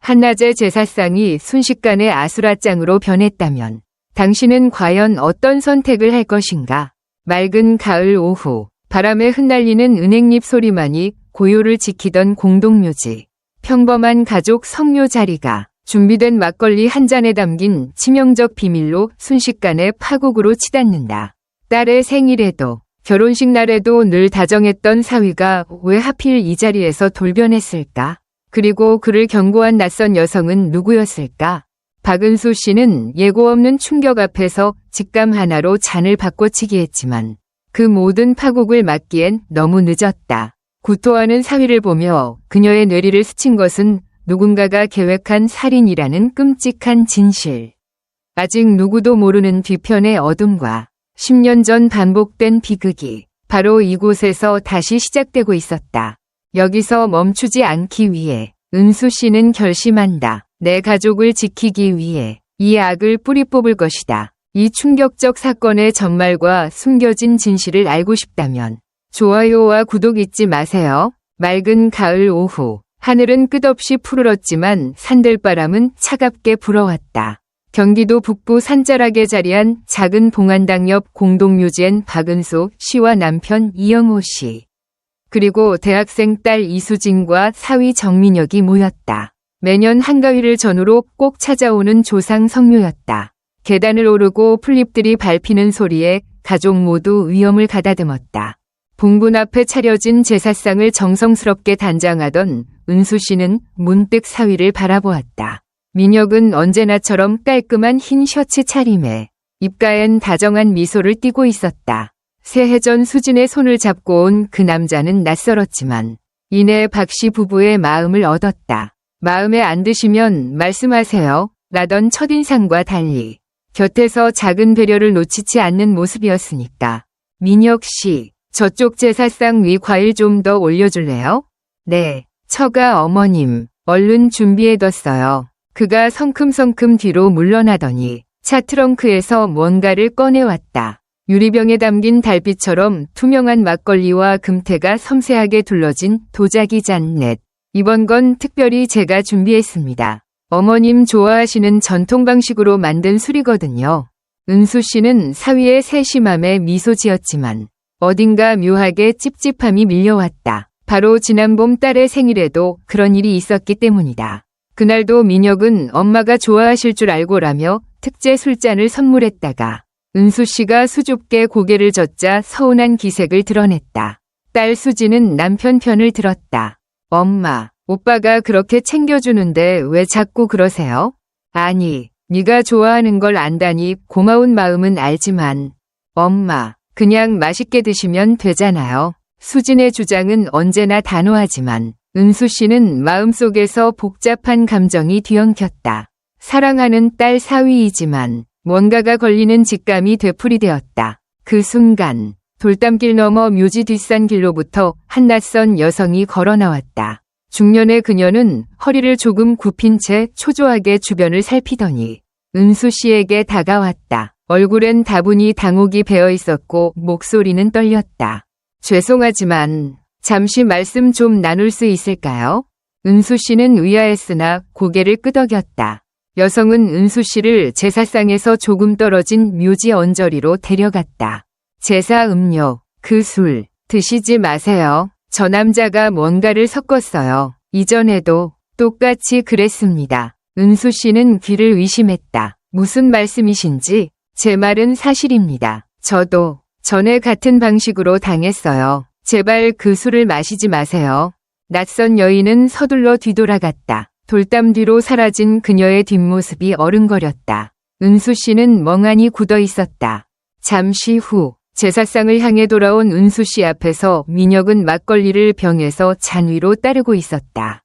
한낮의 제사상이 순식간에 아수라장으로 변했다면 당신은 과연 어떤 선택을 할 것인가? 맑은 가을 오후, 바람에 흩날리는 은행잎 소리만이 고요를 지키던 공동묘지. 평범한 가족 성묘 자리가 준비된 막걸리 한 잔에 담긴 치명적 비밀로 순식간에 파국으로 치닫는다. 딸의 생일에도 결혼식 날에도 늘 다정했던 사위가 왜 하필 이 자리에서 돌변했을까? 그리고 그를 경고한 낯선 여성은 누구였을까? 박은수 씨는 예고 없는 충격 앞에서 직감 하나로 잔을 바꿔치기 했지만 그 모든 파국을 막기엔 너무 늦었다. 구토하는 사위를 보며 그녀의 뇌리를 스친 것은 누군가가 계획한 살인이라는 끔찍한 진실. 아직 누구도 모르는 뒤편의 어둠과 10년 전 반복된 비극이 바로 이곳에서 다시 시작되고 있었다. 여기서 멈추지 않기 위해 은수 씨는 결심한다. 내 가족을 지키기 위해 이 악을 뿌리 뽑을 것이다. 이 충격적 사건의 전말과 숨겨진 진실을 알고 싶다면 좋아요와 구독 잊지 마세요. 맑은 가을 오후, 하늘은 끝없이 푸르렀지만 산들바람은 차갑게 불어왔다. 경기도 북부 산자락에 자리한 작은 봉안당 옆 공동묘지엔 박은수 씨와 남편 이영호 씨, 그리고 대학생 딸 이수진과 사위 정민혁이 모였다. 매년 한가위를 전후로 꼭 찾아오는 조상 성묘였다. 계단을 오르고 풀잎들이 밟히는 소리에 가족 모두 위험을 가다듬었다. 봉분 앞에 차려진 제사상을 정성스럽게 단장하던 은수 씨는 문득 사위를 바라보았다. 민혁은 언제나처럼 깔끔한 흰 셔츠 차림에 입가엔 다정한 미소를 띠고 있었다. 새해 전 수진의 손을 잡고 온 그 남자는 낯설었지만 이내 박씨 부부의 마음을 얻었다. 마음에 안 드시면 말씀하세요. 라던 첫인상과 달리 곁에서 작은 배려를 놓치지 않는 모습이었으니까. 민혁 씨, 저쪽 제사상 위 과일 좀 더 올려줄래요? 네, 처가 어머님, 얼른 준비해뒀어요. 그가 성큼성큼 뒤로 물러나더니 차 트렁크에서 뭔가를 꺼내왔다. 유리병에 담긴 달빛처럼 투명한 막걸리와 금태가 섬세하게 둘러진 도자기 잔넷. 이번 건 특별히 제가 준비했습니다. 어머님 좋아하시는 전통 방식으로 만든 술이거든요. 은수 씨는 사위의 세심함에 미소 지었지만 어딘가 묘하게 찝찝함이 밀려왔다. 바로 지난 봄 딸의 생일에도 그런 일이 있었기 때문이다. 그날도 민혁은 엄마가 좋아하실 줄 알고라며 특제 술잔을 선물했다가 은수 씨가 수줍게 고개를 젓자 서운한 기색을 드러냈다. 딸 수지는 남편 편을 들었다. 엄마, 오빠가 그렇게 챙겨주는데 왜 자꾸 그러세요? 아니, 네가 좋아하는 걸 안다니 고마운 마음은 알지만 엄마, 그냥 맛있게 드시면 되잖아요. 수진의 주장은 언제나 단호하지만 은수 씨는 마음속에서 복잡한 감정이 뒤엉켰다. 사랑하는 딸 사위이지만 뭔가가 걸리는 직감이 되풀이되었다. 그 순간 돌담길 넘어 묘지 뒷산 길로부터 한 낯선 여성이 걸어 나왔다. 중년의 그녀는 허리를 조금 굽힌 채 초조하게 주변을 살피더니 은수 씨에게 다가왔다. 얼굴엔 다분히 당혹이 배어 있었고 목소리는 떨렸다. 죄송하지만 잠시 말씀 좀 나눌 수 있을까요? 은수 씨는 의아했으나 고개를 끄덕였다. 여성은 은수 씨를 제사상에서 조금 떨어진 묘지 언저리로 데려갔다. 제사 음료, 그 술, 드시지 마세요. 저 남자가 뭔가를 섞었어요. 이전에도 똑같이 그랬습니다. 은수 씨는 귀를 의심했다. 무슨 말씀이신지? 제 말은 사실입니다. 저도 전에 같은 방식으로 당했어요. 제발 그 술을 마시지 마세요. 낯선 여인은 서둘러 뒤돌아갔다. 돌담 뒤로 사라진 그녀의 뒷모습이 어른거렸다. 은수 씨는 멍하니 굳어 있었다. 잠시 후 제사상을 향해 돌아온 은수 씨 앞에서 민혁은 막걸리를 병에서 잔 위로 따르고 있었다.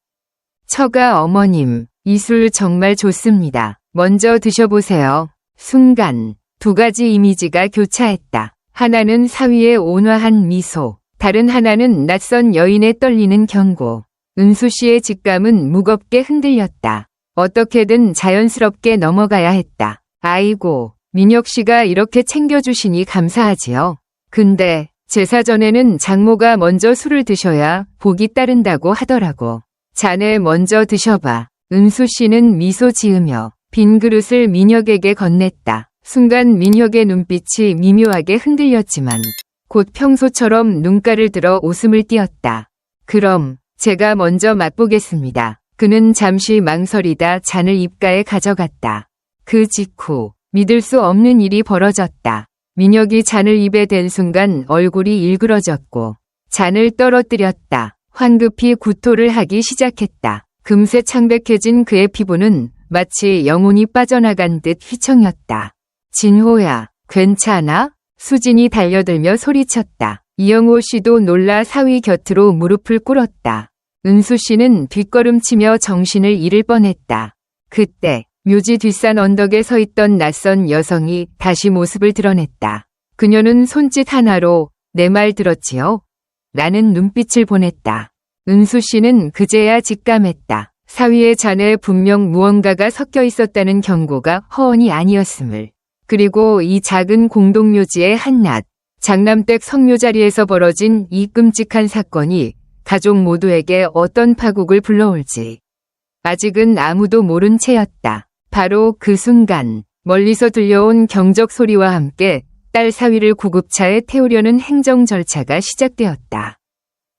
처가 어머님, 이 술 정말 좋습니다. 먼저 드셔보세요. 순간 두 가지 이미지가 교차했다. 하나는 사위의 온화한 미소, 다른 하나는 낯선 여인의 떨리는 경고. 은수 씨의 직감은 무겁게 흔들렸다. 어떻게든 자연스럽게 넘어가야 했다. 아이고, 민혁 씨가 이렇게 챙겨주시니 감사하지요. 근데 제사 전에는 장모가 먼저 술을 드셔야 복이 따른다고 하더라고. 자네 먼저 드셔봐. 은수 씨는 미소 지으며 빈 그릇을 민혁에게 건넸다. 순간 민혁의 눈빛이 미묘하게 흔들렸지만 곧 평소처럼 눈가를 들어 웃음을 띄었다. 그럼 제가 먼저 맛보겠습니다. 그는 잠시 망설이다 잔을 입가에 가져갔다. 그 직후 믿을 수 없는 일이 벌어졌다. 민혁이 잔을 입에 댄 순간 얼굴이 일그러졌고 잔을 떨어뜨렸다. 황급히 구토를 하기 시작했다. 금세 창백해진 그의 피부는 마치 영혼이 빠져나간 듯 휘청였다. 진호야, 괜찮아? 수진이 달려들며 소리쳤다. 이영호 씨도 놀라 사위 곁으로 무릎을 꿇었다. 은수 씨는 뒷걸음치며 정신을 잃을 뻔했다. 그때 묘지 뒷산 언덕에 서 있던 낯선 여성이 다시 모습을 드러냈다. 그녀는 손짓 하나로 내 말 들었지요? 라는 눈빛을 보냈다. 은수 씨는 그제야 직감했다. 사위의 잔에 분명 무언가가 섞여 있었다는 경고가 허언이 아니었음을. 그리고 이 작은 공동묘지의 한낮, 장남댁 성묘 자리에서 벌어진 이 끔찍한 사건이 가족 모두에게 어떤 파국을 불러올지 아직은 아무도 모른 채였다. 바로 그 순간 멀리서 들려온 경적 소리와 함께 딸 사위를 구급차에 태우려는 행정 절차가 시작되었다.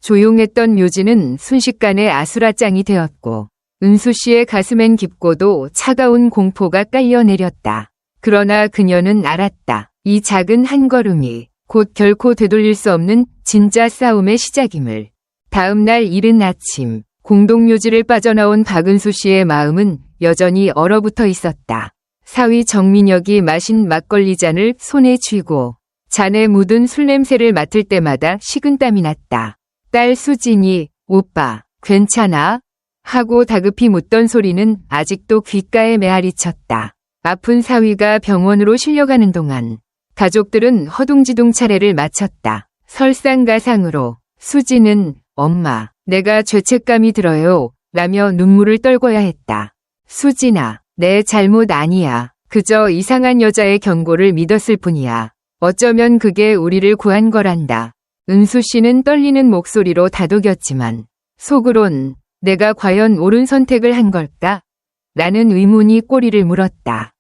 조용했던 묘지는 순식간에 아수라장이 되었고 은수 씨의 가슴엔 깊고도 차가운 공포가 깔려 내렸다. 그러나 그녀는 알았다. 이 작은 한 걸음이 곧 결코 되돌릴 수 없는 진짜 싸움의 시작임을. 다음 날 이른 아침, 공동묘지를 빠져나온 박은수 씨의 마음은 여전히 얼어붙어 있었다. 사위 정민혁이 마신 막걸리 잔을 손에 쥐고 잔에 묻은 술 냄새를 맡을 때마다 식은땀이 났다. 딸 수진이 오빠 괜찮아? 하고 다급히 묻던 소리는 아직도 귓가에 메아리 쳤다. 아픈 사위가 병원으로 실려가는 동안 가족들은 허둥지둥 차례를 마쳤다. 설상가상으로 수진은 엄마, 내가 죄책감이 들어요 라며 눈물을 떨궈야 했다. 수진아, 내 잘못 아니야. 그저 이상한 여자의 경고를 믿었을 뿐이야. 어쩌면 그게 우리를 구한 거란다. 은수 씨는 떨리는 목소리로 다독였지만 속으론 내가 과연 옳은 선택을 한 걸까? 라는 의문이 꼬리를 물었다.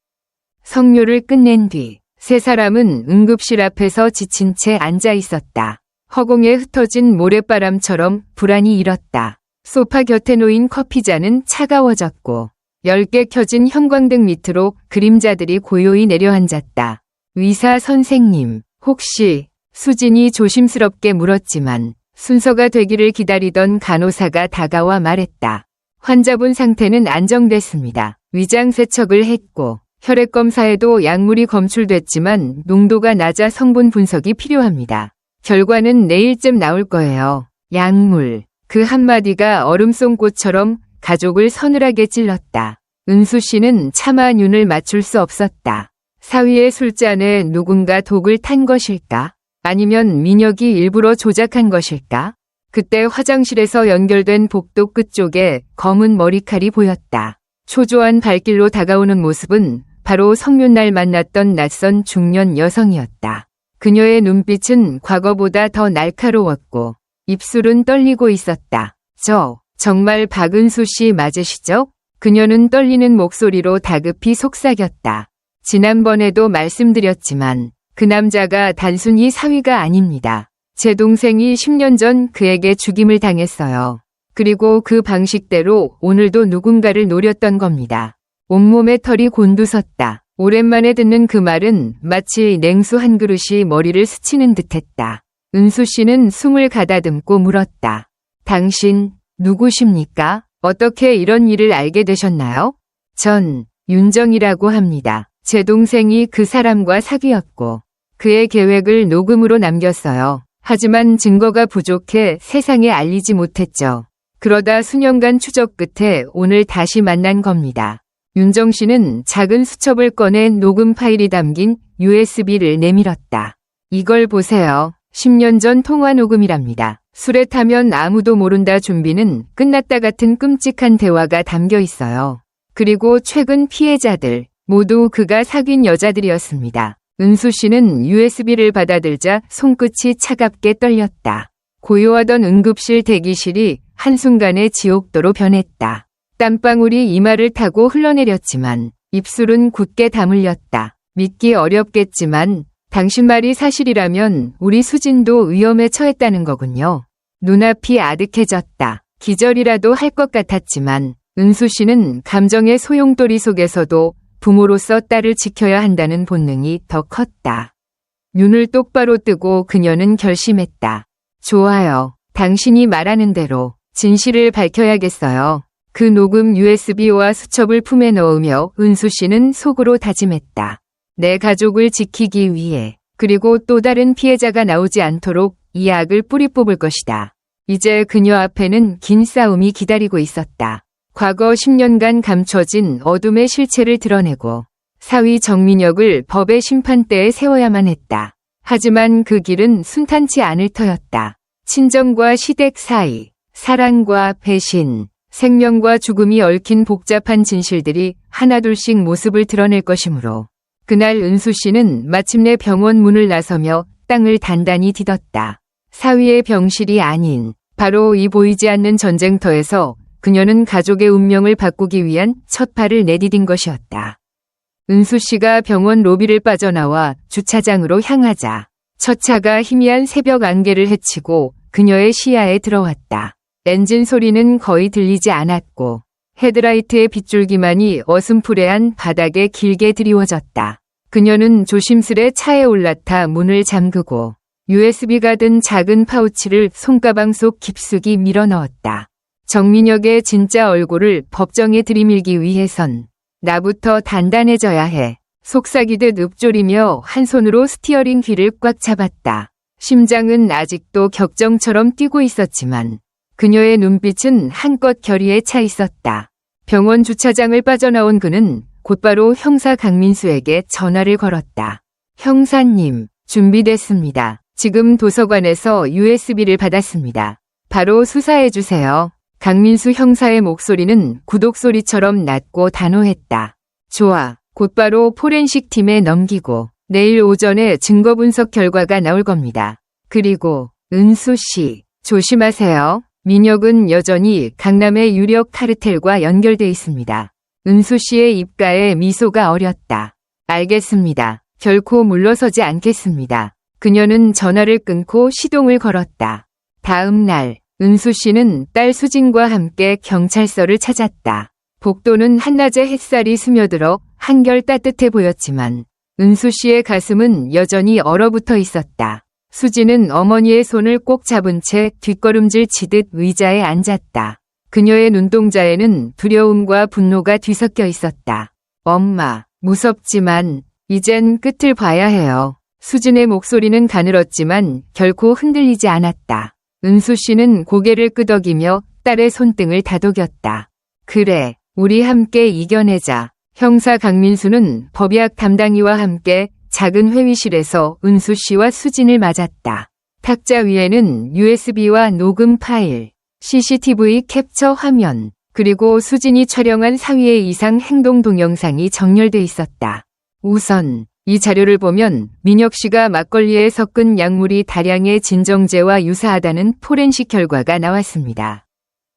성묘를 끝낸 뒤 세 사람은 응급실 앞에서 지친 채 앉아 있었다. 허공에 흩어진 모래바람처럼 불안이 일었다. 소파 곁에 놓인 커피잔은 차가워졌고 10개 켜진 형광등 밑으로 그림자들이 고요히 내려앉았다. 의사 선생님, 혹시 수진이 조심스럽게 물었지만 순서가 되기를 기다리던 간호사가 다가와 말했다. 환자분 상태는 안정됐습니다. 위장 세척을 했고 혈액검사에도 약물이 검출됐지만 농도가 낮아 성분 분석이 필요합니다. 결과는 내일쯤 나올 거예요. 약물. 그 한마디가 얼음송꽃처럼 가족을 서늘하게 찔렀다. 은수 씨는 차마 눈을 맞출 수 없었다. 사위의 술잔에 누군가 독을 탄 것일까? 아니면 민혁이 일부러 조작한 것일까? 그때 화장실에서 연결된 복도 끝쪽에 검은 머리칼이 보였다. 초조한 발길로 다가오는 모습은 바로 성묘날 만났던 낯선 중년 여성이었다. 그녀의 눈빛은 과거보다 더 날카로웠고 입술은 떨리고 있었다. 정말 박은수 씨 맞으시죠? 그녀는 떨리는 목소리로 다급히 속삭였다. 지난번에도 말씀드렸지만 그 남자가 단순히 사위가 아닙니다. 제 동생이 10년 전 그에게 죽임을 당했어요. 그리고 그 방식대로 오늘도 누군가를 노렸던 겁니다. 온몸에 털이 곤두섰다. 오랜만에 듣는 그 말은 마치 냉수 한 그릇이 머리를 스치는 듯했다. 은수 씨는 숨을 가다듬고 물었다. 당신 누구십니까? 어떻게 이런 일을 알게 되셨나요? 전 윤정이라고 합니다. 제 동생이 그 사람과 사귀었고 그의 계획을 녹음으로 남겼어요. 하지만 증거가 부족해 세상에 알리지 못했죠. 그러다 수년간 추적 끝에 오늘 다시 만난 겁니다. 윤정 씨는 작은 수첩을 꺼낸 녹음 파일이 담긴 USB를 내밀었다. 이걸 보세요. 10년 전 통화 녹음이랍니다. 술에 타면 아무도 모른다 준비는 끝났다 같은 끔찍한 대화가 담겨 있어요. 그리고 최근 피해자들 모두 그가 사귄 여자들이었습니다. 은수 씨는 USB를 받아들자 손끝이 차갑게 떨렸다. 고요하던 응급실 대기실이 한순간에 지옥도로 변했다. 땀방울이 이마를 타고 흘러내렸지만 입술은 굳게 다물렸다. 믿기 어렵겠지만 당신 말이 사실이라면 우리 수진도 위험에 처했다는 거군요. 눈앞이 아득해졌다. 기절이라도 할 것 같았지만 은수 씨는 감정의 소용돌이 속에서도 부모로서 딸을 지켜야 한다는 본능이 더 컸다. 눈을 똑바로 뜨고 그녀는 결심했다. 좋아요. 당신이 말하는 대로 진실을 밝혀야겠어요. 그 녹음 USB와 수첩을 품에 넣으며 은수 씨는 속으로 다짐했다. 내 가족을 지키기 위해, 그리고 또 다른 피해자가 나오지 않도록 이 악을 뿌리 뽑을 것이다. 이제 그녀 앞에는 긴 싸움이 기다리고 있었다. 과거 10년간 감춰진 어둠의 실체를 드러내고 사위 정민혁을 법의 심판대에 세워야만 했다. 하지만 그 길은 순탄치 않을 터였다. 친정과 시댁 사이, 사랑과 배신, 생명과 죽음이 얽힌 복잡한 진실들이 하나둘씩 모습을 드러낼 것이므로 그날 은수 씨는 마침내 병원 문을 나서며 땅을 단단히 디뎠다. 사위의 병실이 아닌 바로 이 보이지 않는 전쟁터에서 그녀는 가족의 운명을 바꾸기 위한 첫 발을 내디딘 것이었다. 은수 씨가 병원 로비를 빠져나와 주차장으로 향하자 첫 차가 희미한 새벽 안개를 헤치고 그녀의 시야에 들어왔다. 엔진 소리는 거의 들리지 않았고 헤드라이트의 빗줄기만이 어슴푸레한 바닥에 길게 드리워졌다. 그녀는 조심스레 차에 올라타 문을 잠그고 USB가 든 작은 파우치를 손가방 속 깊숙이 밀어넣었다. 정민혁의 진짜 얼굴을 법정에 들이밀기 위해선 나부터 단단해져야 해. 속삭이듯 읊조리며 한 손으로 스티어링 휠을 꽉 잡았다. 심장은 아직도 격정처럼 뛰고 있었지만 그녀의 눈빛은 한껏 결의에 차 있었다. 병원 주차장을 빠져나온 그는 곧바로 형사 강민수에게 전화를 걸었다. 형사님, 준비됐습니다. 지금 도서관에서 USB를 받았습니다. 바로 수사해주세요. 강민수 형사의 목소리는 구독소리처럼 낮고 단호했다. 좋아. 곧바로 포렌식 팀에 넘기고 내일 오전에 증거 분석 결과가 나올 겁니다. 그리고 은수 씨, 조심하세요. 민혁은 여전히 강남의 유력 카르텔과 연결돼 있습니다. 은수 씨의 입가에 미소가 어렸다. 알겠습니다. 결코 물러서지 않겠습니다. 그녀는 전화를 끊고 시동을 걸었다. 다음 날 은수 씨는 딸 수진과 함께 경찰서를 찾았다. 복도는 한낮의 햇살이 스며들어 한결 따뜻해 보였지만 은수 씨의 가슴은 여전히 얼어붙어 있었다. 수진은 어머니의 손을 꼭 잡은 채 뒷걸음질 치듯 의자에 앉았다. 그녀의 눈동자에는 두려움과 분노가 뒤섞여 있었다. 엄마, 무섭지만 이젠 끝을 봐야 해요. 수진의 목소리는 가늘었지만 결코 흔들리지 않았다. 은수 씨는 고개를 끄덕이며 딸의 손등을 다독였다. 그래, 우리 함께 이겨내자. 형사 강민수는 법약 담당이와 함께 작은 회의실에서 은수 씨와 수진을 맞았다. 탁자 위에는 USB와 녹음 파일, CCTV 캡처 화면, 그리고 수진이 촬영한 사위의 이상 행동 동영상이 정렬돼 있었다. 우선 이 자료를 보면 민혁 씨가 막걸리에 섞은 약물이 다량의 진정제와 유사하다는 포렌식 결과가 나왔습니다.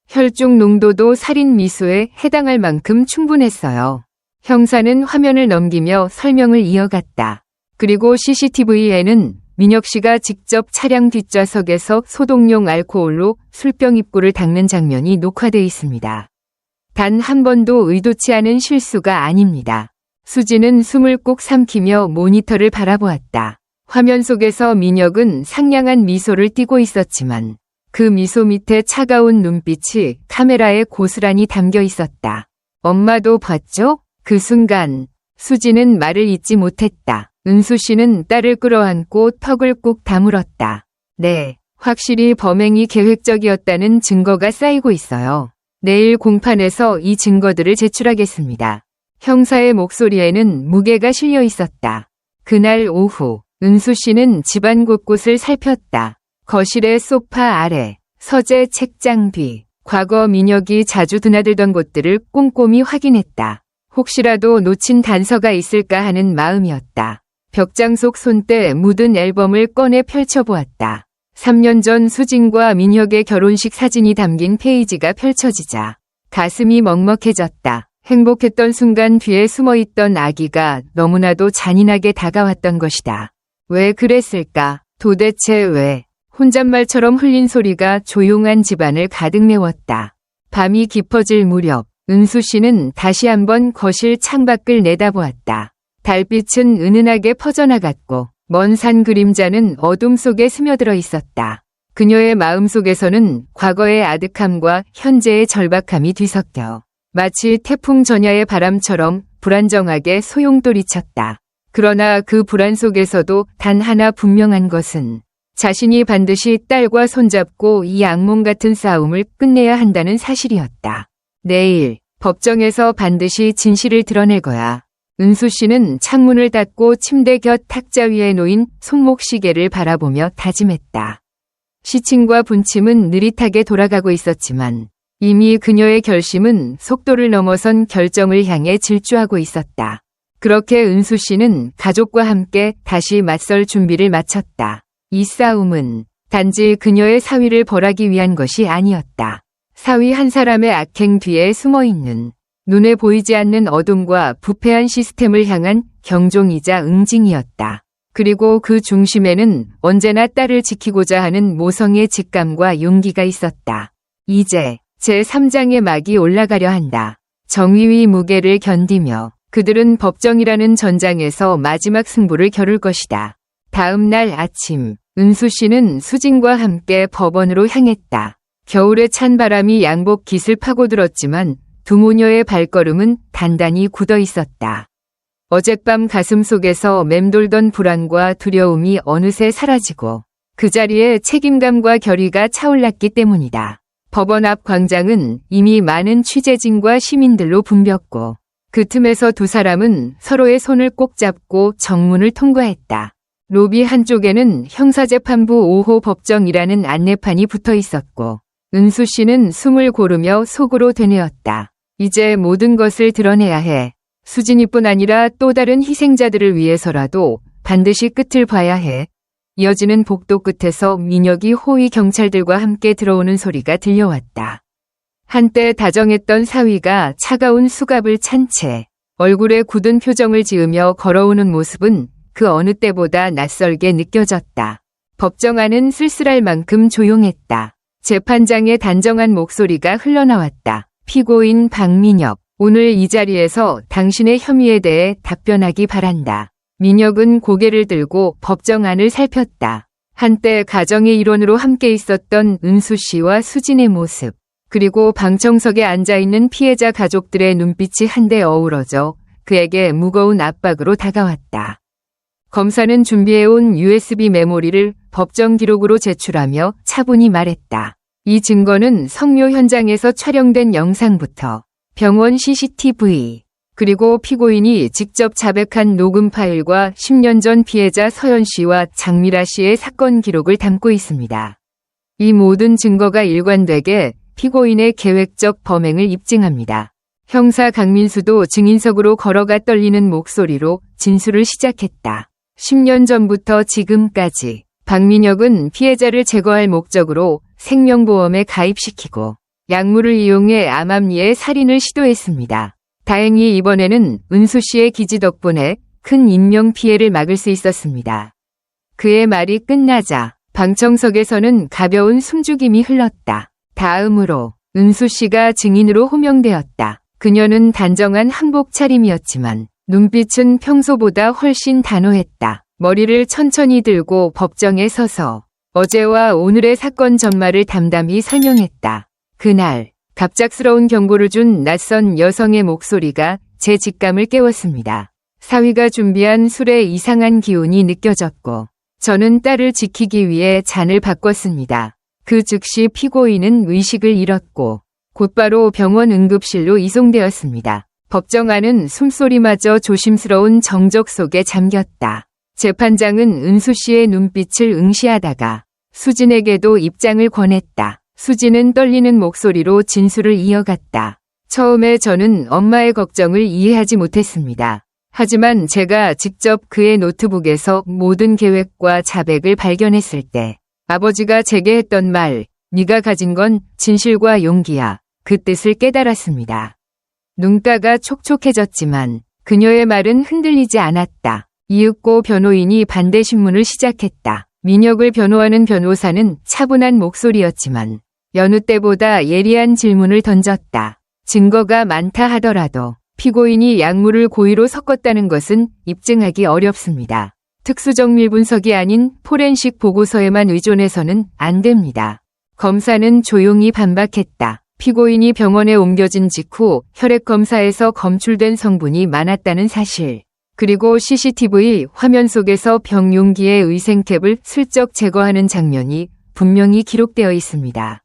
혈중 농도도 살인 미수에 해당할 만큼 충분했어요. 형사는 화면을 넘기며 설명을 이어갔다. 그리고 CCTV에는 민혁 씨가 직접 차량 뒷좌석에서 소독용 알코올로 술병 입구를 닦는 장면이 녹화돼 있습니다. 단 한 번도 의도치 않은 실수가 아닙니다. 수지는 숨을 꼭 삼키며 모니터를 바라보았다. 화면 속에서 민혁은 상냥한 미소를 띠고 있었지만 그 미소 밑에 차가운 눈빛이 카메라에 고스란히 담겨 있었다. 엄마도 봤죠? 그 순간 수지는 말을 잇지 못했다. 은수 씨는 딸을 끌어안고 턱을 꾹 다물었다. 네, 확실히 범행이 계획적이었다는 증거가 쌓이고 있어요. 내일 공판에서 이 증거들을 제출하겠습니다. 형사의 목소리에는 무게가 실려 있었다. 그날 오후 은수 씨는 집안 곳곳을 살폈다. 거실의 소파 아래, 서재 책장 뒤, 과거 민혁이 자주 드나들던 곳들을 꼼꼼히 확인했다. 혹시라도 놓친 단서가 있을까 하는 마음이었다. 벽장 속 손때 묻은 앨범을 꺼내 펼쳐보았다. 3년 전 수진과 민혁의 결혼식 사진이 담긴 페이지가 펼쳐지자 가슴이 먹먹해졌다. 행복했던 순간 뒤에 숨어있던 아기가 너무나도 잔인하게 다가왔던 것이다. 왜 그랬을까? 도대체 왜? 혼잣말처럼 흘린 소리가 조용한 집안을 가득 메웠다. 밤이 깊어질 무렵 은수 씨는 다시 한번 거실 창밖을 내다보았다. 달빛은 은은하게 퍼져나갔고 먼 산 그림자는 어둠 속에 스며들어 있었다. 그녀의 마음속에서는 과거의 아득함과 현재의 절박함이 뒤섞여 마치 태풍 전야의 바람처럼 불안정하게 소용돌이쳤다. 그러나 그 불안 속에서도 단 하나 분명한 것은 자신이 반드시 딸과 손잡고 이 악몽 같은 싸움을 끝내야 한다는 사실이었다. 내일 법정에서 반드시 진실을 드러낼 거야. 은수 씨는 창문을 닫고 침대 곁 탁자 위에 놓인 손목시계를 바라보며 다짐했다. 시침과 분침은 느릿하게 돌아가고 있었지만 이미 그녀의 결심은 속도를 넘어선 결정을 향해 질주하고 있었다. 그렇게 은수 씨는 가족과 함께 다시 맞설 준비를 마쳤다. 이 싸움은 단지 그녀의 사위를 벌하기 위한 것이 아니었다. 사위 한 사람의 악행 뒤에 숨어있는 눈에 보이지 않는 어둠과 부패한 시스템을 향한 경종이자 응징이었다. 그리고 그 중심에는 언제나 딸을 지키고자 하는 모성의 직감과 용기가 있었다. 이제 제3장의 막이 올라가려 한다. 정의의 무게를 견디며 그들은 법정이라는 전장에서 마지막 승부를 겨룰 것이다. 다음 날 아침, 은수 씨는 수진과 함께 법원으로 향했다. 겨울의 찬 바람이 양복 깃을 파고들었지만 두 모녀의 발걸음은 단단히 굳어 있었다. 어젯밤 가슴 속에서 맴돌던 불안과 두려움이 어느새 사라지고 그 자리에 책임감과 결의가 차올랐기 때문이다. 법원 앞 광장은 이미 많은 취재진과 시민들로 붐볐고 그 틈에서 두 사람은 서로의 손을 꼭 잡고 정문을 통과했다. 로비 한쪽에는 형사재판부 5호 법정이라는 안내판이 붙어 있었고 은수 씨는 숨을 고르며 속으로 되뇌었다. 이제 모든 것을 드러내야 해. 수진이뿐 아니라 또 다른 희생자들을 위해서라도 반드시 끝을 봐야 해. 이어지는 복도 끝에서 민혁이 호위 경찰들과 함께 들어오는 소리가 들려왔다. 한때 다정했던 사위가 차가운 수갑을 찬 채 얼굴에 굳은 표정을 지으며 걸어오는 모습은 그 어느 때보다 낯설게 느껴졌다. 법정 안은 쓸쓸할 만큼 조용했다. 재판장의 단정한 목소리가 흘러나왔다. 피고인 박민혁, 오늘 이 자리에서 당신의 혐의에 대해 답변하기 바란다. 민혁은 고개를 들고 법정 안을 살폈다. 한때 가정의 일원으로 함께 있었던 은수 씨와 수진의 모습, 그리고 방청석에 앉아있는 피해자 가족들의 눈빛이 한데 어우러져 그에게 무거운 압박으로 다가왔다. 검사는 준비해온 USB 메모리를 법정 기록으로 제출하며 차분히 말했다. 이 증거는 성묘 현장에서 촬영된 영상부터 병원 CCTV, 그리고 피고인이 직접 자백한 녹음 파일과 10년 전 피해자 서연 씨와 장미라 씨의 사건 기록을 담고 있습니다. 이 모든 증거가 일관되게 피고인의 계획적 범행을 입증합니다. 형사 강민수도 증인석으로 걸어가 떨리는 목소리로 진술을 시작했다. 10년 전부터 지금까지 박민혁은 피해자를 제거할 목적으로 생명보험에 가입시키고 약물을 이용해 암암리에 살인을 시도했습니다. 다행히 이번에는 은수 씨의 기지 덕분에 큰 인명피해를 막을 수 있었습니다. 그의 말이 끝나자 방청석에서는 가벼운 숨죽임이 흘렀다. 다음으로 은수 씨가 증인으로 호명되었다. 그녀는 단정한 한복 차림이었지만 눈빛은 평소보다 훨씬 단호했다. 머리를 천천히 들고 법정에 서서 어제와 오늘의 사건 전말을 담담히 설명했다. 그날 갑작스러운 경고를 준 낯선 여성의 목소리가 제 직감을 깨웠습니다. 사위가 준비한 술에 이상한 기운이 느껴졌고 저는 딸을 지키기 위해 잔을 바꿨습니다. 그 즉시 피고인은 의식을 잃었고 곧바로 병원 응급실로 이송되었습니다. 법정 안은 숨소리마저 조심스러운 정적 속에 잠겼다. 재판장은 은수 씨의 눈빛을 응시하다가 수진에게도 입장을 권했다. 수진은 떨리는 목소리로 진술을 이어갔다. 처음에 저는 엄마의 걱정을 이해하지 못했습니다. 하지만 제가 직접 그의 노트북에서 모든 계획과 자백을 발견했을 때 아버지가 제게 했던 말, 네가 가진 건 진실과 용기야. 그 뜻을 깨달았습니다. 눈가가 촉촉해졌지만 그녀의 말은 흔들리지 않았다. 이윽고 변호인이 반대 신문을 시작했다. 민혁을 변호하는 변호사는 차분한 목소리였지만 여느 때보다 예리한 질문을 던졌다. 증거가 많다 하더라도 피고인이 약물을 고의로 섞었다는 것은 입증하기 어렵습니다. 특수정밀 분석이 아닌 포렌식 보고서에만 의존해서는 안 됩니다. 검사는 조용히 반박했다. 피고인이 병원에 옮겨진 직후 혈액 검사에서 검출된 성분이 많았다는 사실, 그리고 CCTV 화면 속에서 병 용기의 의생캡을 슬쩍 제거하는 장면이 분명히 기록되어 있습니다.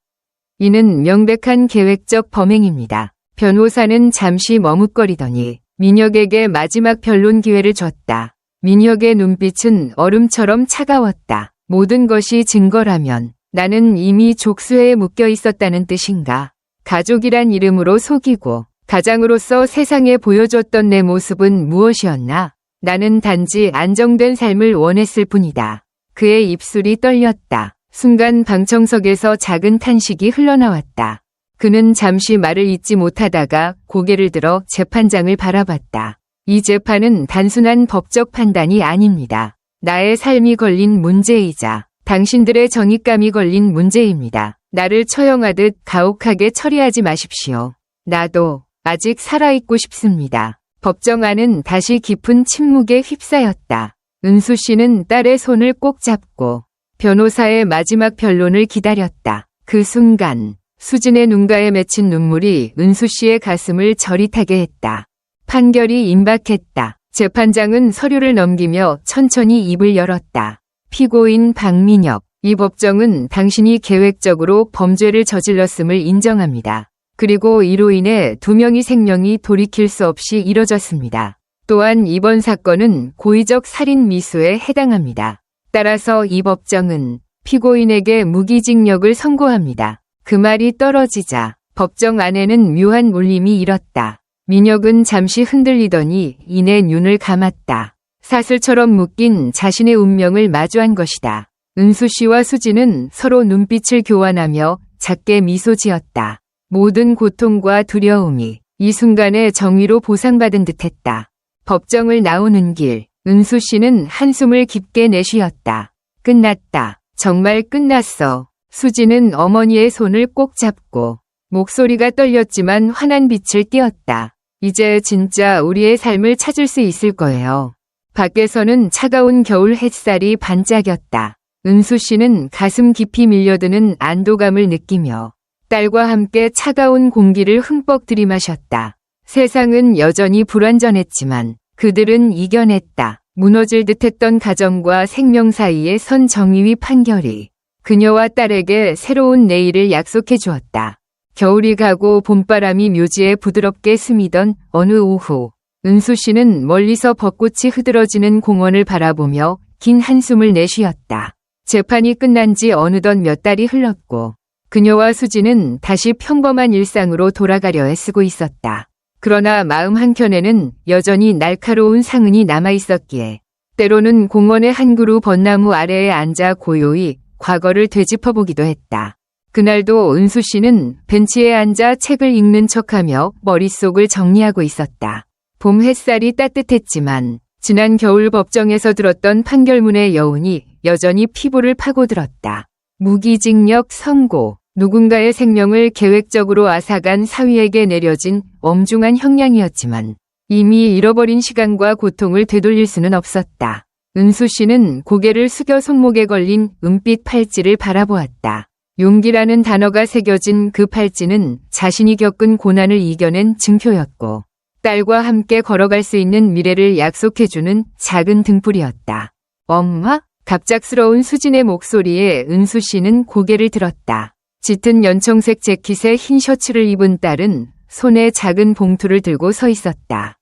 이는 명백한 계획적 범행입니다. 변호사는 잠시 머뭇거리더니 민혁에게 마지막 변론 기회를 줬다. 민혁의 눈빛은 얼음처럼 차가웠다. 모든 것이 증거라면 나는 이미 족쇄에 묶여 있었다는 뜻인가? 가족이란 이름으로 속이고 가장으로서 세상에 보여줬던 내 모습은 무엇이었나? 나는 단지 안정된 삶을 원했을 뿐이다. 그의 입술이 떨렸다. 순간 방청석에서 작은 탄식이 흘러나왔다. 그는 잠시 말을 잇지 못하다가 고개를 들어 재판장을 바라봤다. 이 재판은 단순한 법적 판단이 아닙니다. 나의 삶이 걸린 문제이자 당신들의 정의감이 걸린 문제입니다. 나를 처형하듯 가혹하게 처리하지 마십시오. 나도 아직 살아있고 싶습니다. 법정 안은 다시 깊은 침묵에 휩싸였다. 은수 씨는 딸의 손을 꼭 잡고 변호사의 마지막 변론을 기다렸다. 그 순간 수진의 눈가에 맺힌 눈물이 은수 씨의 가슴을 저릿하게 했다. 판결이 임박했다. 재판장은 서류를 넘기며 천천히 입을 열었다. 피고인 박민혁, 이 법정은 당신이 계획적으로 범죄를 저질렀음을 인정합니다. 그리고 이로 인해 2명의 생명이 돌이킬 수 없이 이뤄졌습니다. 또한 이번 사건은 고의적 살인 미수에 해당합니다. 따라서 이 법정은 피고인에게 무기징역을 선고합니다. 그 말이 떨어지자 법정 안에는 묘한 울림이 일었다. 민혁은 잠시 흔들리더니 이내 눈을 감았다. 사슬처럼 묶인 자신의 운명을 마주한 것이다. 은수 씨와 수지는 서로 눈빛을 교환하며 작게 미소 지었다. 모든 고통과 두려움이 이 순간에 정의로 보상받은 듯했다. 법정을 나오는 길, 은수 씨는 한숨을 깊게 내쉬었다. 끝났다. 정말 끝났어. 수지는 어머니의 손을 꼭 잡고 목소리가 떨렸지만 환한 빛을 띄었다. 이제 진짜 우리의 삶을 찾을 수 있을 거예요. 밖에서는 차가운 겨울 햇살이 반짝였다. 은수 씨는 가슴 깊이 밀려드는 안도감을 느끼며 딸과 함께 차가운 공기를 흠뻑 들이마셨다. 세상은 여전히 불완전했지만 그들은 이겨냈다. 무너질 듯했던 가정과 생명 사이에 선 정의의 판결이 그녀와 딸에게 새로운 내일을 약속해 주었다. 겨울이 가고 봄바람이 묘지에 부드럽게 스미던 어느 오후, 은수 씨는 멀리서 벚꽃이 흐드러지는 공원을 바라보며 긴 한숨을 내쉬었다. 재판이 끝난 지 어느덧 몇 달이 흘렀고 그녀와 수지는 다시 평범한 일상으로 돌아가려 애쓰고 있었다. 그러나 마음 한켠에는 여전히 날카로운 상흔이 남아있었기에 때로는 공원의 한 그루 벚나무 아래에 앉아 고요히 과거를 되짚어보기도 했다. 그날도 은수 씨는 벤치에 앉아 책을 읽는 척하며 머릿속을 정리하고 있었다. 봄 햇살이 따뜻했지만 지난 겨울 법정에서 들었던 판결문의 여운이 여전히 피부를 파고들었다. 무기징역 선고, 누군가의 생명을 계획적으로 앗아간 사위에게 내려진 엄중한 형량이었지만 이미 잃어버린 시간과 고통을 되돌릴 수는 없었다. 은수 씨는 고개를 숙여 손목에 걸린 은빛 팔찌를 바라보았다. 용기라는 단어가 새겨진 그 팔찌는 자신이 겪은 고난을 이겨낸 증표였고 딸과 함께 걸어갈 수 있는 미래를 약속해주는 작은 등불이었다. 엄마? 갑작스러운 수진의 목소리에 은수 씨는 고개를 들었다. 짙은 연청색 재킷에 흰 셔츠를 입은 딸은 손에 작은 봉투를 들고 서 있었다.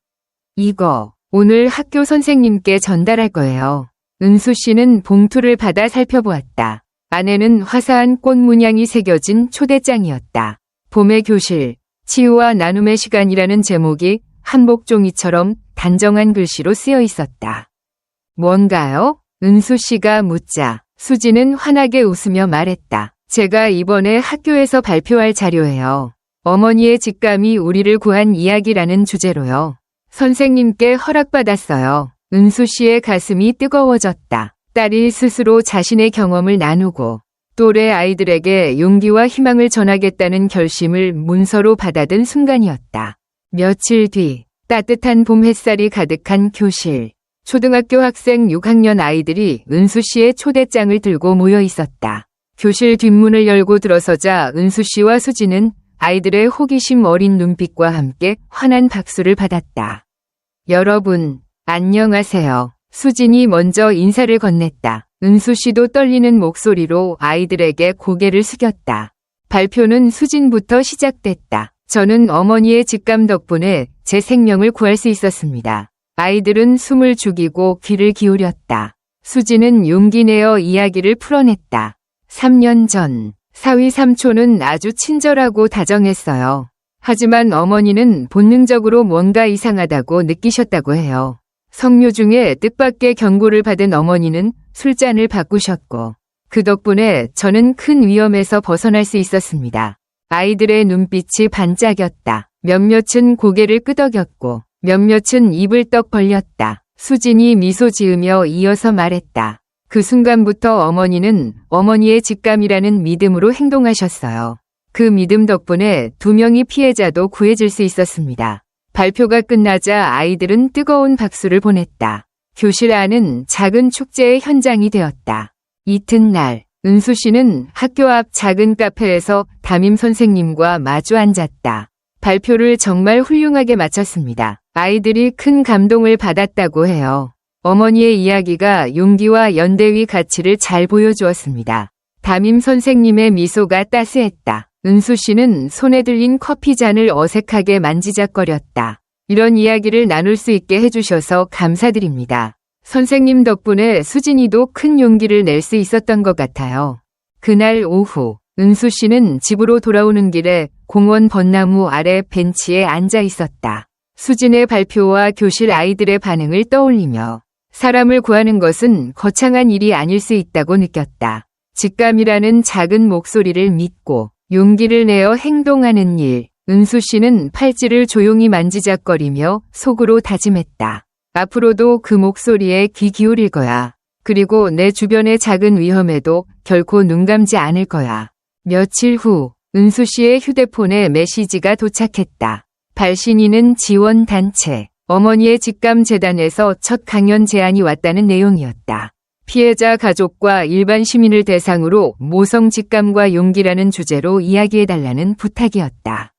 이거 오늘 학교 선생님께 전달할 거예요. 은수 씨는 봉투를 받아 살펴보았다. 안에는 화사한 꽃 문양이 새겨진 초대장이었다. 봄의 교실, 치유와 나눔의 시간이라는 제목이 한복 종이처럼 단정한 글씨로 쓰여 있었다. 뭔가요? 은수 씨가 묻자 수지는 환하게 웃으며 말했다. 제가 이번에 학교에서 발표할 자료예요. 어머니의 직감이 우리를 구한 이야기라는 주제로요. 선생님께 허락받았어요. 은수 씨의 가슴이 뜨거워졌다. 딸이 스스로 자신의 경험을 나누고 또래 아이들에게 용기와 희망을 전하겠다는 결심을 문서로 받아든 순간이었다. 며칠 뒤 따뜻한 봄 햇살이 가득한 교실. 초등학교 학생 6학년 아이들이 은수 씨의 초대장을 들고 모여 있었다. 교실 뒷문을 열고 들어서자 은수 씨와 수진은 아이들의 호기심 어린 눈빛과 함께 환한 박수를 받았다. 여러분, 안녕하세요. 수진이 먼저 인사를 건넸다. 은수 씨도 떨리는 목소리로 아이들에게 고개를 숙였다. 발표는 수진부터 시작됐다. 저는 어머니의 직감 덕분에 제 생명을 구할 수 있었습니다. 아이들은 숨을 죽이고 귀를 기울였다. 수진은 용기 내어 이야기를 풀어냈다. 3년 전, 사위 삼촌은 아주 친절하고 다정했어요. 하지만 어머니는 본능적으로 뭔가 이상하다고 느끼셨다고 해요. 성묘 중에 뜻밖의 경고를 받은 어머니는 술잔을 바꾸셨고 그 덕분에 저는 큰 위험에서 벗어날 수 있었습니다. 아이들의 눈빛이 반짝였다. 몇몇은 고개를 끄덕였고 몇몇은 입을 떡 벌렸다. 수진이 미소 지으며 이어서 말했다. 그 순간부터 어머니는 어머니의 직감이라는 믿음으로 행동하셨어요. 그 믿음 덕분에 2명의 피해자도 구해질 수 있었습니다. 발표가 끝나자 아이들은 뜨거운 박수를 보냈다. 교실 안은 작은 축제의 현장이 되었다. 이튿날 은수 씨는 학교 앞 작은 카페에서 담임 선생님과 마주 앉았다. 발표를 정말 훌륭하게 마쳤습니다. 아이들이 큰 감동을 받았다고 해요. 어머니의 이야기가 용기와 연대의 가치를 잘 보여주었습니다. 담임 선생님의 미소가 따스했다. 은수 씨는 손에 들린 커피 잔을 어색하게 만지작거렸다. 이런 이야기를 나눌 수 있게 해주셔서 감사드립니다. 선생님 덕분에 수진이도 큰 용기를 낼 수 있었던 것 같아요. 그날 오후, 은수 씨는 집으로 돌아오는 길에 공원 벚나무 아래 벤치에 앉아 있었다. 수진의 발표와 교실 아이들의 반응을 떠올리며 사람을 구하는 것은 거창한 일이 아닐 수 있다고 느꼈다. 직감이라는 작은 목소리를 믿고 용기를 내어 행동하는 일. 은수 씨는 팔찌를 조용히 만지작거리며 속으로 다짐했다. 앞으로도 그 목소리에 귀 기울일 거야. 그리고 내 주변의 작은 위험에도 결코 눈 감지 않을 거야. 며칠 후 은수 씨의 휴대폰에 메시지가 도착했다. 발신인은 지원단체 어머니의 직감재단에서 첫 강연 제안이 왔다는 내용이었다. 피해자 가족과 일반 시민을 대상으로 모성 직감과 용기라는 주제로 이야기해달라는 부탁이었다.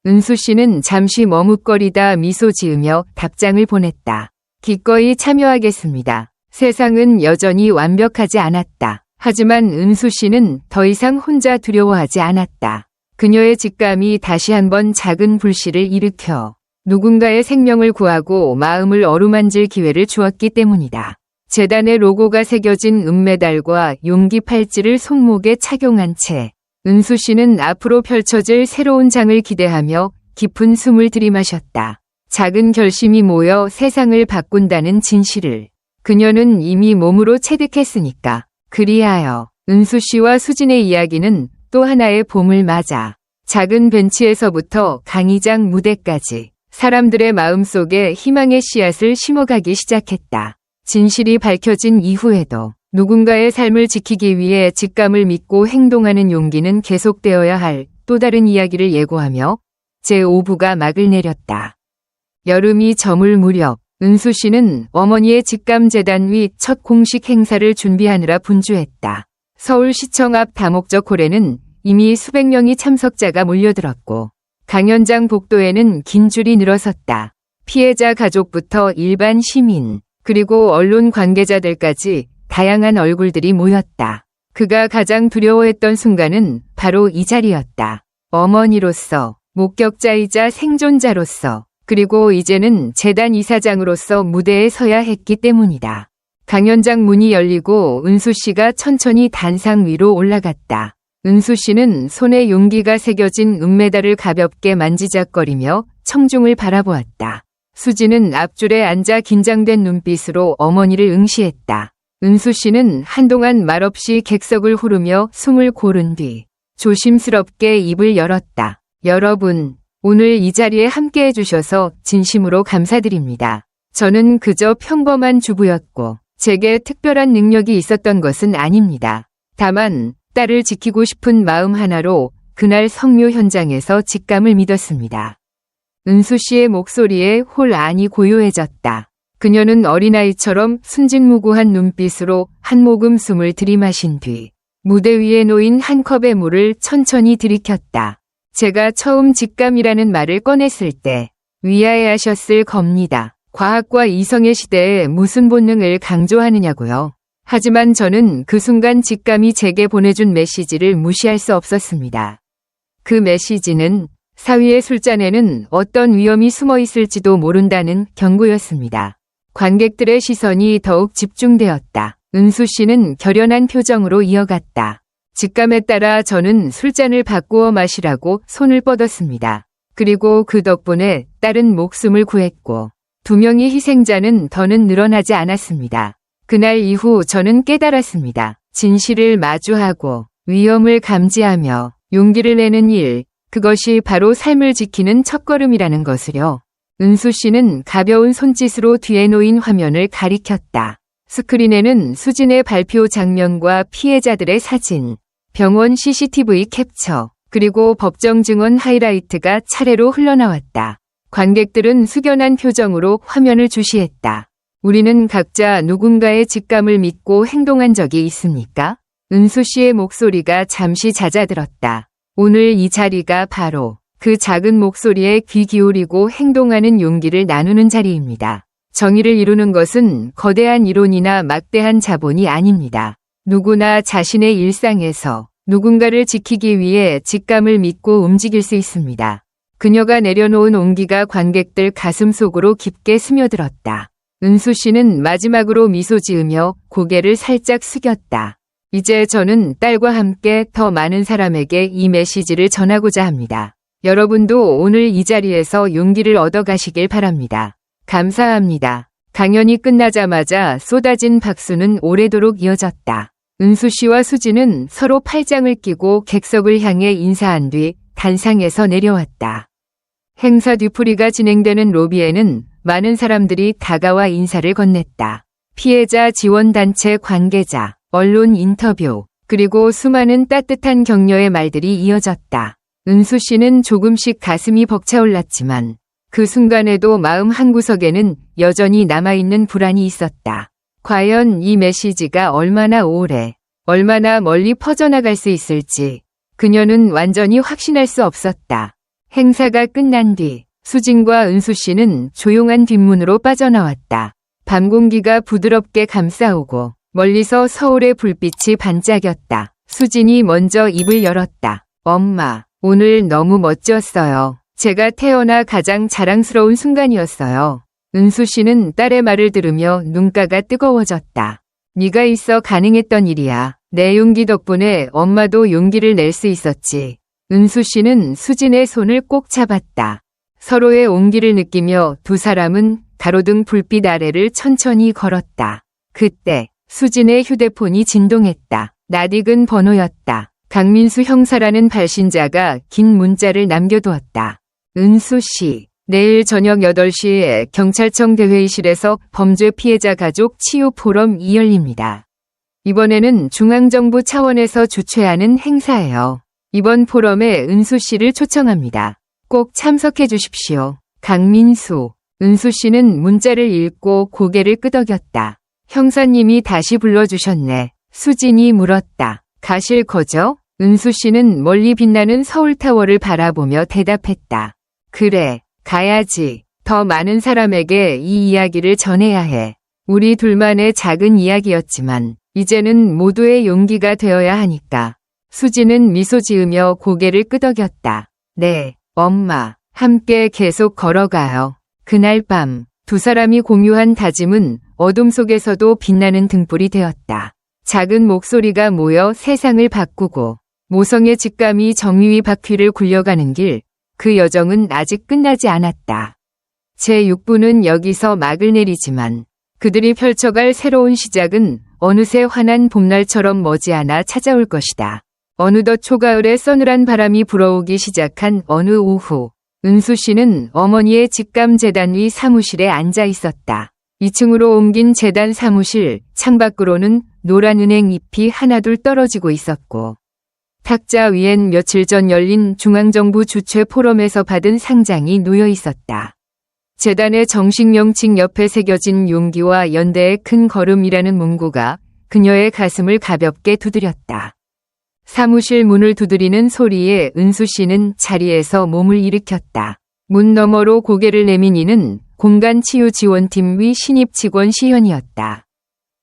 은수 씨는 잠시 머뭇거리다 미소 지으며 답장을 보냈다. 기꺼이 참여하겠습니다. 세상은 여전히 완벽하지 않았다. 하지만 은수 씨는 더 이상 혼자 두려워하지 않았다. 그녀의 직감이 다시 한번 작은 불씨를 일으켜 누군가의 생명을 구하고 마음을 어루만질 기회를 주었기 때문이다. 재단의 로고가 새겨진 은메달과 용기 팔찌를 손목에 착용한 채 은수 씨는 앞으로 펼쳐질 새로운 장을 기대하며 깊은 숨을 들이마셨다. 작은 결심이 모여 세상을 바꾼다는 진실을 그녀는 이미 몸으로 체득했으니까. 그리하여 은수 씨와 수진의 이야기는 또 하나의 봄을 맞아 작은 벤치에서부터 강의장 무대까지 사람들의 마음속에 희망의 씨앗을 심어가기 시작했다. 진실이 밝혀진 이후에도 누군가의 삶을 지키기 위해 직감을 믿고 행동하는 용기는 계속되어야 할 또 다른 이야기를 예고하며 제5부가 막을 내렸다. 여름이 저물 무렵 은수 씨는 어머니의 직감재단 위 첫 공식 행사를 준비하느라 분주했다. 서울시청 앞 다목적 홀에는 이미 수백 명의 참석자가 몰려들었고 강연장 복도에는 긴 줄이 늘어섰다. 피해자 가족부터 일반 시민 그리고 언론 관계자들까지 다양한 얼굴들이 모였다. 그가 가장 두려워했던 순간은 바로 이 자리였다. 어머니로서, 목격자이자 생존자로서, 그리고 이제는 재단 이사장으로서 무대에 서야 했기 때문이다. 강연장 문이 열리고 은수 씨가 천천히 단상 위로 올라갔다. 은수 씨는 손에 용기가 새겨진 은메달을 가볍게 만지작거리며 청중을 바라보았다. 수지는 앞줄에 앉아 긴장된 눈빛으로 어머니를 응시했다. 은수 씨는 한동안 말없이 객석을 후르며 숨을 고른 뒤 조심스럽게 입을 열었다. 여러분, 오늘 이 자리에 함께 해주셔서 진심으로 감사드립니다. 저는 그저 평범한 주부였고, 제게 특별한 능력이 있었던 것은 아닙니다. 다만, 딸을 지키고 싶은 마음 하나로 그날 성묘 현장에서 직감을 믿었습니다. 은수 씨의 목소리에 홀 안이 고요해졌다. 그녀는 어린아이처럼 순진무구한 눈빛으로 한 모금 숨을 들이마신 뒤 무대 위에 놓인 한 컵의 물을 천천히 들이켰다. 제가 처음 직감이라는 말을 꺼냈을 때 위아해하셨을 겁니다. 과학과 이성의 시대에 무슨 본능을 강조하느냐고요. 하지만 저는 그 순간 직감이 제게 보내준 메시지를 무시할 수 없었습니다. 그 메시지는 사위의 술잔에는 어떤 위험이 숨어 있을지도 모른다는 경고였습니다. 관객들의 시선이 더욱 집중되었다. 은수 씨는 결연한 표정으로 이어갔다. 직감에 따라 저는 술잔을 바꾸어 마시라고 손을 뻗었습니다. 그리고 그 덕분에 딸은 목숨을 구했고 2명의 희생자는 더는 늘어나지 않았습니다. 그날 이후 저는 깨달았습니다. 진실을 마주하고 위험을 감지하며 용기를 내는 일, 그것이 바로 삶을 지키는 첫걸음이라는 것을요. 은수 씨는 가벼운 손짓으로 뒤에 놓인 화면을 가리켰다. 스크린에는 수진의 발표 장면과 피해자들의 사진, 병원 CCTV 캡처, 그리고 법정 증언 하이라이트가 차례로 흘러나왔다. 관객들은 숙연한 표정으로 화면을 주시했다. 우리는 각자 누군가의 직감을 믿고 행동한 적이 있습니까? 은수 씨의 목소리가 잠시 잦아들었다. 오늘 이 자리가 바로 그 작은 목소리에 귀 기울이고 행동하는 용기를 나누는 자리입니다. 정의를 이루는 것은 거대한 이론이나 막대한 자본이 아닙니다. 누구나 자신의 일상에서 누군가를 지키기 위해 직감을 믿고 움직일 수 있습니다. 그녀가 내려놓은 온기가 관객들 가슴 속으로 깊게 스며들었다. 은수 씨는 마지막으로 미소 지으며 고개를 살짝 숙였다. 이제 저는 딸과 함께 더 많은 사람에게 이 메시지를 전하고자 합니다. 여러분도 오늘 이 자리에서 용기를 얻어가시길 바랍니다. 감사합니다. 강연이 끝나자마자 쏟아진 박수는 오래도록 이어졌다. 은수 씨와 수지는 서로 팔짱을 끼고 객석을 향해 인사한 뒤 단상에서 내려왔다. 행사 뒤풀이가 진행되는 로비에는 많은 사람들이 다가와 인사를 건넸다. 피해자 지원단체 관계자, 언론 인터뷰, 그리고 수많은 따뜻한 격려의 말들이 이어졌다. 은수 씨는 조금씩 가슴이 벅차올랐지만 그 순간에도 마음 한구석에는 여전히 남아있는 불안이 있었다. 과연 이 메시지가 얼마나 오래, 얼마나 멀리 퍼져나갈 수 있을지 그녀는 완전히 확신할 수 없었다. 행사가 끝난 뒤 수진과 은수 씨는 조용한 뒷문으로 빠져나왔다. 밤 공기가 부드럽게 감싸오고 멀리서 서울의 불빛이 반짝였다. 수진이 먼저 입을 열었다. 엄마, 오늘 너무 멋졌어요. 제가 태어나 가장 자랑스러운 순간이었어요. 은수 씨는 딸의 말을 들으며 눈가가 뜨거워졌다. 네가 있어 가능했던 일이야. 내 용기 덕분에 엄마도 용기를 낼 수 있었지. 은수 씨는 수진의 손을 꼭 잡았다. 서로의 온기를 느끼며 두 사람은 가로등 불빛 아래를 천천히 걸었다. 그때 수진의 휴대폰이 진동했다. 낯익은 번호였다. 강민수 형사라는 발신자가 긴 문자를 남겨두었다. 은수 씨, 내일 저녁 8시에 경찰청 대회의실에서 범죄 피해자 가족 치유 포럼이 열립니다. 이번에는 중앙정부 차원에서 주최하는 행사예요. 이번 포럼에 은수 씨를 초청합니다. 꼭 참석해 주십시오. 강민수. 은수 씨는 문자를 읽고 고개를 끄덕였다. 형사님이 다시 불러주셨네. 수진이 물었다. 가실 거죠? 은수 씨는 멀리 빛나는 서울타워를 바라보며 대답했다. 그래, 가야지. 더 많은 사람에게 이 이야기를 전해야 해. 우리 둘만의 작은 이야기였지만 이제는 모두의 용기가 되어야 하니까. 수지는 미소 지으며 고개를 끄덕였다. 네, 엄마. 함께 계속 걸어가요. 그날 밤 두 사람이 공유한 다짐은 어둠 속에서도 빛나는 등불이 되었다. 작은 목소리가 모여 세상을 바꾸고 모성의 직감이 정의의 바퀴를 굴려가는 길, 그 여정은 아직 끝나지 않았다. 제6부는 여기서 막을 내리지만 그들이 펼쳐갈 새로운 시작은 어느새 환한 봄날처럼 머지않아 찾아올 것이다. 어느덧 초가을에 서늘한 바람이 불어오기 시작한 어느 오후, 은수 씨는 어머니의 직감재단 위 사무실에 앉아 있었다. 2층으로 옮긴 재단 사무실, 창밖으로는 노란 은행 잎이 하나둘 떨어지고 있었고, 탁자 위엔 며칠 전 열린 중앙정부 주최 포럼에서 받은 상장이 놓여 있었다. 재단의 정식 명칭 옆에 새겨진 용기와 연대의 큰 걸음이라는 문구가 그녀의 가슴을 가볍게 두드렸다. 사무실 문을 두드리는 소리에 은수 씨는 자리에서 몸을 일으켰다. 문 너머로 고개를 내민 이는 공간치유지원팀 위 신입 직원 시현이었다.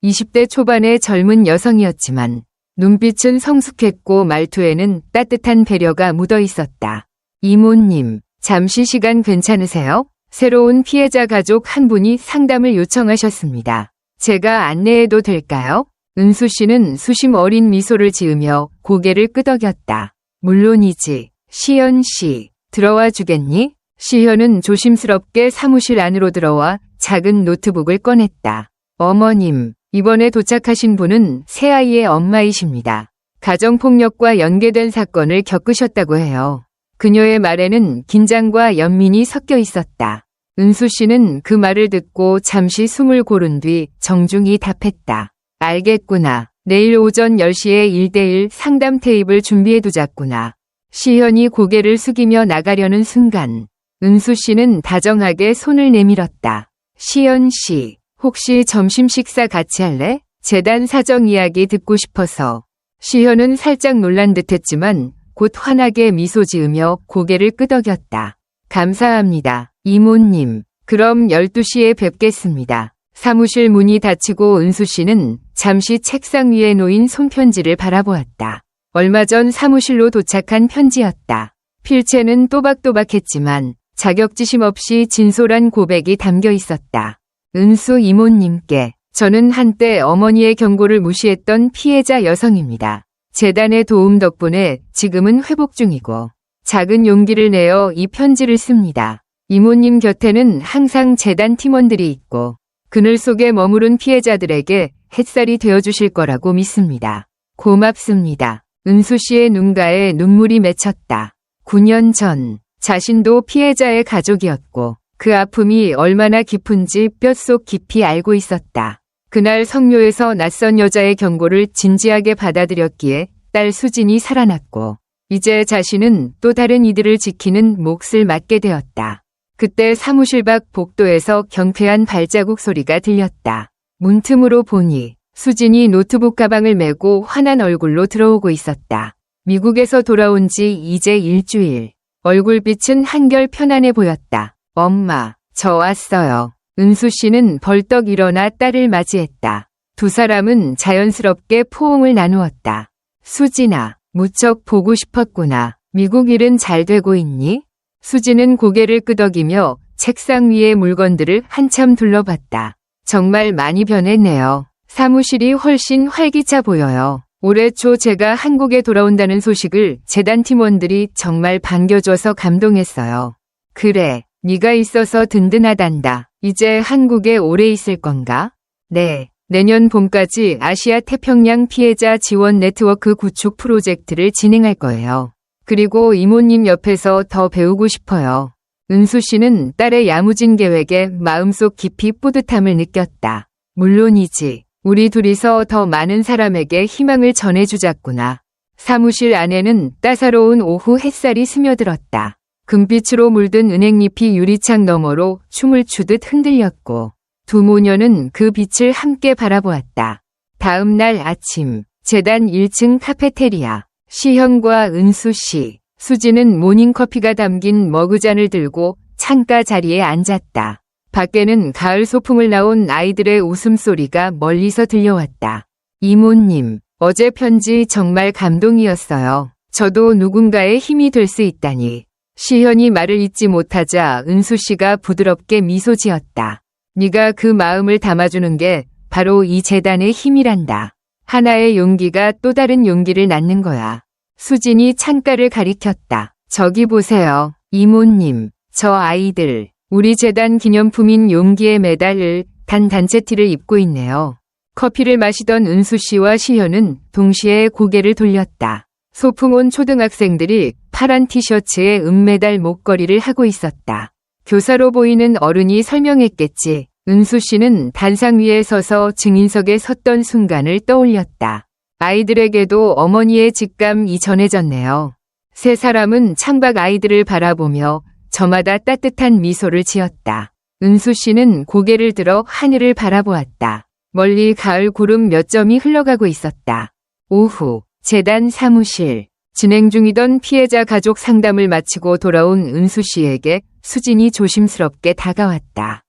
20대 초반의 젊은 여성이었지만 눈빛은 성숙했고 말투에는 따뜻한 배려가 묻어 있었다. 이모님, 잠시 시간 괜찮으세요? 새로운 피해자 가족 한 분이 상담을 요청하셨습니다. 제가 안내해도 될까요? 은수 씨는 수심 어린 미소를 지으며 고개를 끄덕였다. 물론이지. 시현 씨, 들어와 주겠니? 시현은 조심스럽게 사무실 안으로 들어와 작은 노트북을 꺼냈다. 어머님, 이번에 도착하신 분은 새아이의 엄마이십니다. 가정폭력과 연계된 사건을 겪으셨다고 해요. 그녀의 말에는 긴장과 연민이 섞여 있었다. 은수 씨는 그 말을 듣고 잠시 숨을 고른 뒤 정중히 답했다. 알겠구나. 내일 오전 10시에 1대1 상담 테이블 준비해두자꾸나. 시현이 고개를 숙이며 나가려는 순간 은수 씨는 다정하게 손을 내밀었다. 시현 씨, 혹시 점심 식사 같이 할래? 재단 사정 이야기 듣고 싶어서. 시현은 살짝 놀란 듯했지만 곧 환하게 미소 지으며 고개를 끄덕였다. 감사합니다. 이모님, 그럼 12시에 뵙겠습니다. 사무실 문이 닫히고 은수 씨는 잠시 책상 위에 놓인 손편지를 바라보았다. 얼마 전 사무실로 도착한 편지였다. 필체는 또박또박했지만 자격지심 없이 진솔한 고백이 담겨 있었다. 은수 이모님께, 저는 한때 어머니의 경고를 무시했던 피해자 여성입니다. 재단의 도움 덕분에 지금은 회복 중이고 작은 용기를 내어 이 편지를 씁니다. 이모님 곁에는 항상 재단 팀원들이 있고 그늘 속에 머무른 피해자들에게 햇살이 되어주실 거라고 믿습니다. 고맙습니다. 은수 씨의 눈가에 눈물이 맺혔다. 9년 전 자신도 피해자의 가족이었고 그 아픔이 얼마나 깊은지 뼛속 깊이 알고 있었다. 그날 성묘에서 낯선 여자의 경고를 진지하게 받아들였기에 딸 수진이 살아났고 이제 자신은 또 다른 이들을 지키는 몫을 맡게 되었다. 그때 사무실 밖 복도에서 경쾌한 발자국 소리가 들렸다. 문틈으로 보니 수진이 노트북 가방을 메고 환한 얼굴로 들어오고 있었다. 미국에서 돌아온 지 이제 일주일. 얼굴빛은 한결 편안해 보였다. 엄마, 저 왔어요. 은수 씨는 벌떡 일어나 딸을 맞이했다. 두 사람은 자연스럽게 포옹을 나누었다. 수진아, 무척 보고 싶었구나. 미국 일은 잘 되고 있니? 수진은 고개를 끄덕이며 책상 위의 물건들을 한참 둘러봤다. 정말 많이 변했네요. 사무실이 훨씬 활기차 보여요. 올해 초 제가 한국에 돌아온다는 소식을 재단 팀원들이 정말 반겨줘서 감동했어요. 그래, 네가 있어서 든든하단다. 이제 한국에 오래 있을 건가? 네, 내년 봄까지 아시아 태평양 피해자 지원 네트워크 구축 프로젝트를 진행할 거예요. 그리고 이모님 옆에서 더 배우고 싶어요. 은수 씨는 딸의 야무진 계획에 마음속 깊이 뿌듯함을 느꼈다. 물론이지. 우리 둘이서 더 많은 사람에게 희망을 전해주자꾸나. 사무실 안에는 따사로운 오후 햇살이 스며들었다. 금빛으로 물든 은행잎이 유리창 너머로 춤을 추듯 흔들렸고 두 모녀는 그 빛을 함께 바라보았다. 다음 날 아침, 재단 1층 카페테리아. 시현과 은수 씨, 수지는 모닝커피가 담긴 머그잔을 들고 창가 자리에 앉았다. 밖에는 가을 소풍을 나온 아이들의 웃음소리가 멀리서 들려왔다. 이모님, 어제 편지 정말 감동이었어요. 저도 누군가의 힘이 될 수 있다니. 시현이 말을 잇지 못하자 은수 씨가 부드럽게 미소 지었다. 네가 그 마음을 담아주는 게 바로 이 재단의 힘이란다. 하나의 용기가 또 다른 용기를 낳는 거야. 수진이 창가를 가리켰다. 저기 보세요. 이모님, 저 아이들. 우리 재단 기념품인 용기에 매달을 단 단체티를 입고 있네요. 커피를 마시던 은수 씨와 시현은 동시에 고개를 돌렸다. 소풍 온 초등학생들이 파란 티셔츠에 은메달 목걸이를 하고 있었다. 교사로 보이는 어른이 설명했겠지. 은수 씨는 단상 위에 서서 증인석에 섰던 순간을 떠올렸다. 아이들에게도 어머니의 직감이 전해졌네요. 세 사람은 창밖 아이들을 바라보며 저마다 따뜻한 미소를 지었다. 은수 씨는 고개를 들어 하늘을 바라보았다. 멀리 가을 구름 몇 점이 흘러가고 있었다. 오후, 재단 사무실. 진행 중이던 피해자 가족 상담을 마치고 돌아온 은수 씨에게 수진이 조심스럽게 다가왔다.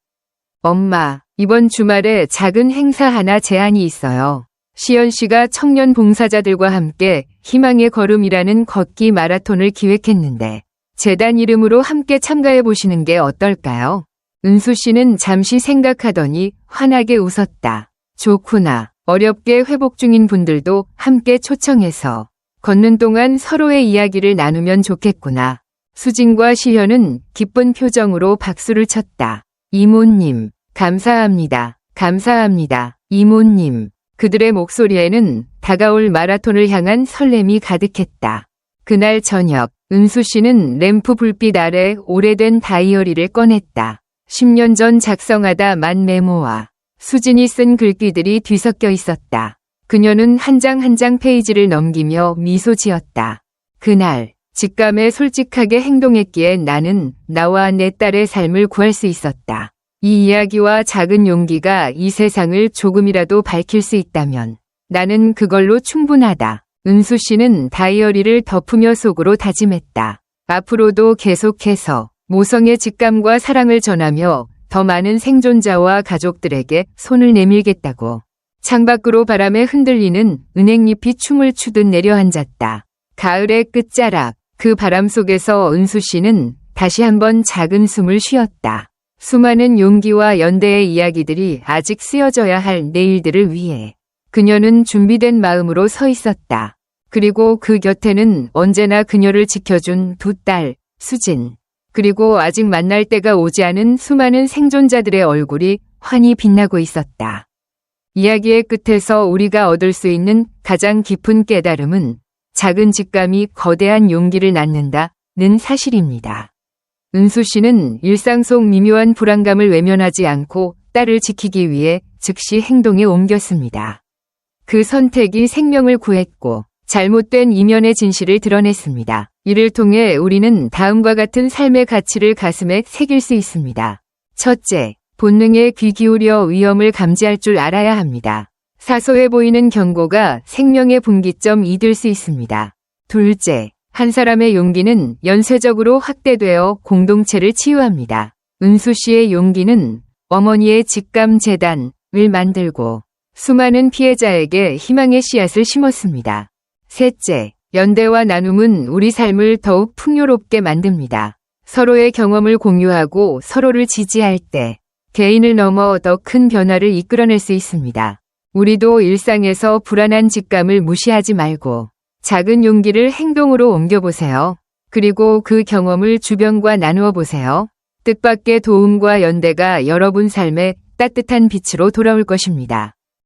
엄마, 이번 주말에 작은 행사 하나 제안이 있어요. 시연 씨가 청년 봉사자들과 함께 희망의 걸음이라는 걷기 마라톤을 기획했는데 재단 이름으로 함께 참가해 보시는 게 어떨까요? 은수 씨는 잠시 생각하더니 환하게 웃었다. 좋구나. 어렵게 회복 중인 분들도 함께 초청해서 걷는 동안 서로의 이야기를 나누면 좋겠구나. 수진과 시현은 기쁜 표정으로 박수를 쳤다. 이모님, 감사합니다. 감사합니다. 이모님. 그들의 목소리에는 다가올 마라톤을 향한 설렘이 가득했다. 그날 저녁, 은수 씨는 램프 불빛 아래 오래된 다이어리를 꺼냈다. 10년 전 작성하다 만 메모와 수진이 쓴 글귀들이 뒤섞여 있었다. 그녀는 한 장 한 장 페이지를 넘기며 미소 지었다. 그날, 직감에 솔직하게 행동했기에 나는 나와 내 딸의 삶을 구할 수 있었다. 이 이야기와 작은 용기가 이 세상을 조금이라도 밝힐 수 있다면 나는 그걸로 충분하다. 은수 씨는 다이어리를 덮으며 속으로 다짐했다. 앞으로도 계속해서 모성의 직감과 사랑을 전하며 더 많은 생존자와 가족들에게 손을 내밀겠다고. 창밖으로 바람에 흔들리는 은행잎이 춤을 추듯 내려앉았다. 가을의 끝자락, 그 바람 속에서 은수 씨는 다시 한번 작은 숨을 쉬었다. 수많은 용기와 연대의 이야기들이 아직 쓰여져야 할 내일들을 위해 그녀는 준비된 마음으로 서 있었다. 그리고 그 곁에는 언제나 그녀를 지켜준 두 딸, 수진. 그리고 아직 만날 때가 오지 않은 수많은 생존자들의 얼굴이 환히 빛나고 있었다. 이야기의 끝에서 우리가 얻을 수 있는 가장 깊은 깨달음은 작은 직감이 거대한 용기를 낳는다는 사실입니다. 은수 씨는 일상 속 미묘한 불안감을 외면하지 않고 딸을 지키기 위해 즉시 행동에 옮겼습니다. 그 선택이 생명을 구했고 잘못된 이면의 진실을 드러냈습니다. 이를 통해 우리는 다음과 같은 삶의 가치를 가슴에 새길 수 있습니다. 첫째, 본능에 귀 기울여 위험을 감지할 줄 알아야 합니다. 사소해 보이는 경고가 생명의 분기점이 될 수 있습니다. 둘째, 한 사람의 용기는 연쇄적으로 확대되어 공동체를 치유합니다. 은수 씨의 용기는 어머니의 직감 재단을 만들고 수많은 피해자에게 희망의 씨앗을 심었습니다. 셋째, 연대와 나눔은 우리 삶을 더욱 풍요롭게 만듭니다. 서로의 경험을 공유하고 서로를 지지할 때 개인을 넘어 더 큰 변화를 이끌어낼 수 있습니다. 우리도 일상에서 불안한 직감을 무시하지 말고 작은 용기를 행동으로 옮겨보세요. 그리고 그 경험을 주변과 나누어 보세요. 뜻밖의 도움과 연대가 여러분 삶에 따뜻한 빛으로 돌아올 것입니다.